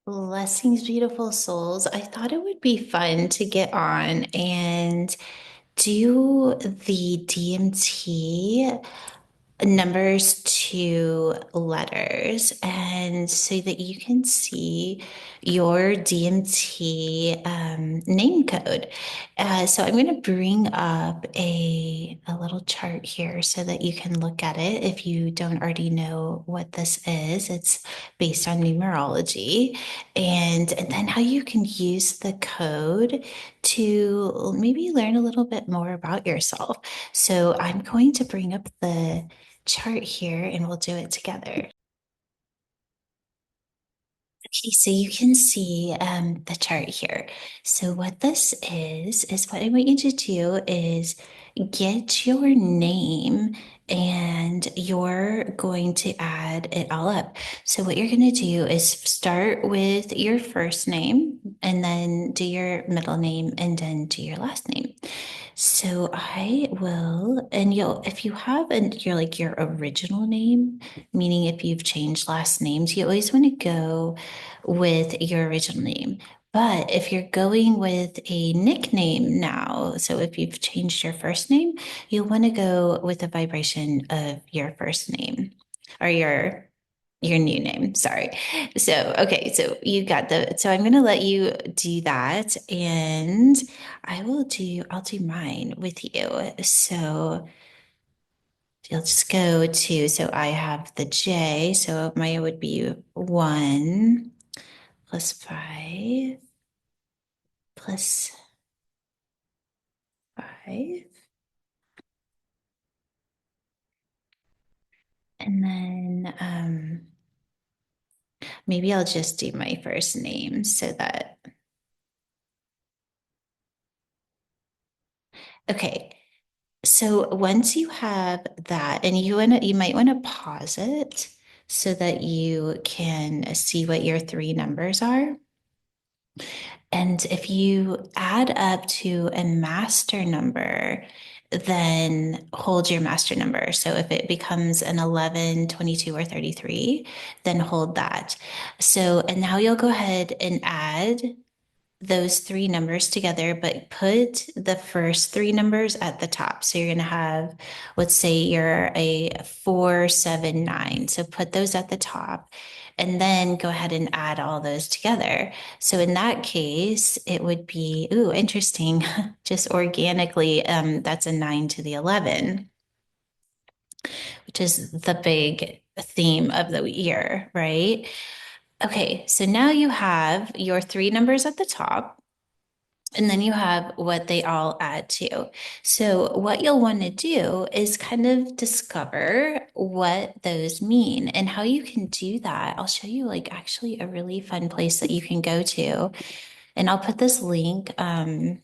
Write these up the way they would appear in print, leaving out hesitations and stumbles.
Blessings, beautiful souls. I thought it would be fun to get on and do the DMT numbers to letters and so that you can see your DMT name code. So I'm going to bring up a little chart here so that you can look at it if you don't already know what this is. It's based on numerology and then how you can use the code to maybe learn a little bit more about yourself. So I'm going to bring up the chart here and we'll do it together. Okay, so you can see the chart here. So what this is what I want you to do is get your name and you're going to add it all up. So what you're going to do is start with your first name and then do your middle name and then do your last name. So I will, and you'll, if you have your original name, meaning if you've changed last names, you always want to go with your original name. But if you're going with a nickname now, so if you've changed your first name, you'll want to go with the vibration of your first name or your new name. Sorry. So, okay, so you got so I'm going to let you do that and I'll do mine with you. So you'll just go to, so I have the J, so mine would be 1 + 5 + 5. And then maybe I'll just do my first name so that, okay. So once you have that, and you might want to pause it so that you can see what your three numbers are. And if you add up to a master number, then hold your master number. So if it becomes an 11, 22, or 33, then hold that. So, and now you'll go ahead and add those three numbers together, but put the first three numbers at the top. So you're going to have, let's say you're a 479. So put those at the top and then go ahead and add all those together. So in that case, it would be, ooh, interesting, just organically, that's a 9 to the 11, which is the big theme of the year, right? Okay, so now you have your three numbers at the top. And then you have what they all add to. So, what you'll want to do is kind of discover what those mean and how you can do that. I'll show you, like, actually a really fun place that you can go to. And I'll put this link in,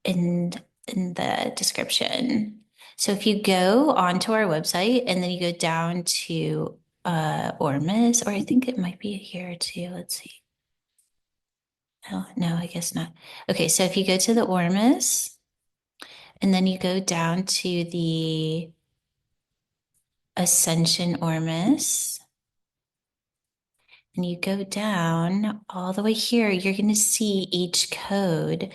in the description. So, if you go onto our website and then you go down to Ormus, or I think it might be here too. Let's see. Oh, no, I guess not. Okay, so if you go to the Ormus, and then you go down to the Ascension Ormus, and you go down all the way here, you're going to see each code.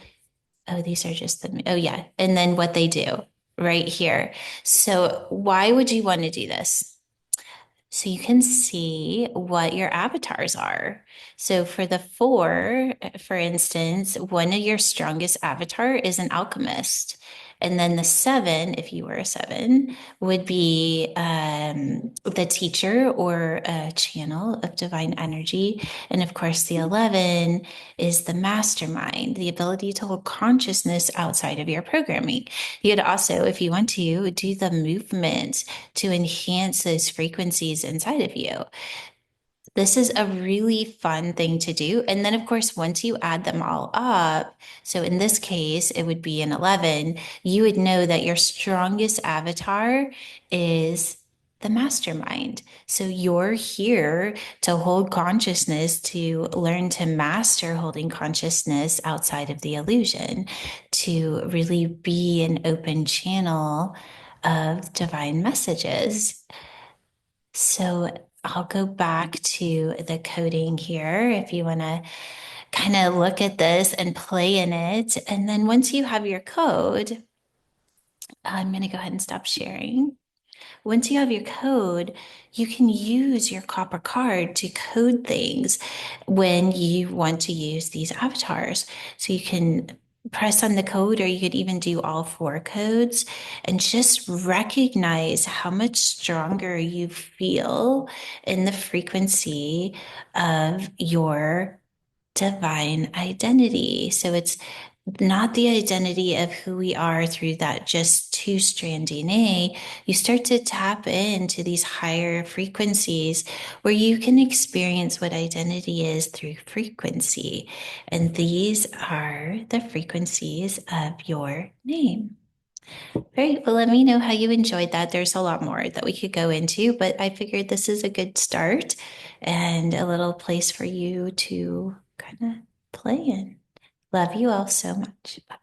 Oh, these are just oh, yeah. And then what they do right here. So, why would you want to do this? So you can see what your avatars are. So for the four, for instance, one of your strongest avatar is an alchemist. And then the seven, if you were a seven, would be the teacher or a channel of divine energy. And of course, the 11 is the mastermind, the ability to hold consciousness outside of your programming. You could also, if you want to, do the movement to enhance those frequencies inside of you. This is a really fun thing to do. And then, of course, once you add them all up, so in this case, it would be an 11, you would know that your strongest avatar is the mastermind. So you're here to hold consciousness, to learn to master holding consciousness outside of the illusion, to really be an open channel of divine messages. So I'll go back to the coding here if you want to kind of look at this and play in it. And then once you have your code, I'm going to go ahead and stop sharing. Once you have your code, you can use your copper card to code things when you want to use these avatars. So you can press on the code, or you could even do all four codes and just recognize how much stronger you feel in the frequency of your divine identity. So it's not the identity of who we are through that just two strand DNA. You start to tap into these higher frequencies where you can experience what identity is through frequency. And these are the frequencies of your name. Great. Well, let me know how you enjoyed that. There's a lot more that we could go into, but I figured this is a good start and a little place for you to kind of play in. Love you all so much. Bye.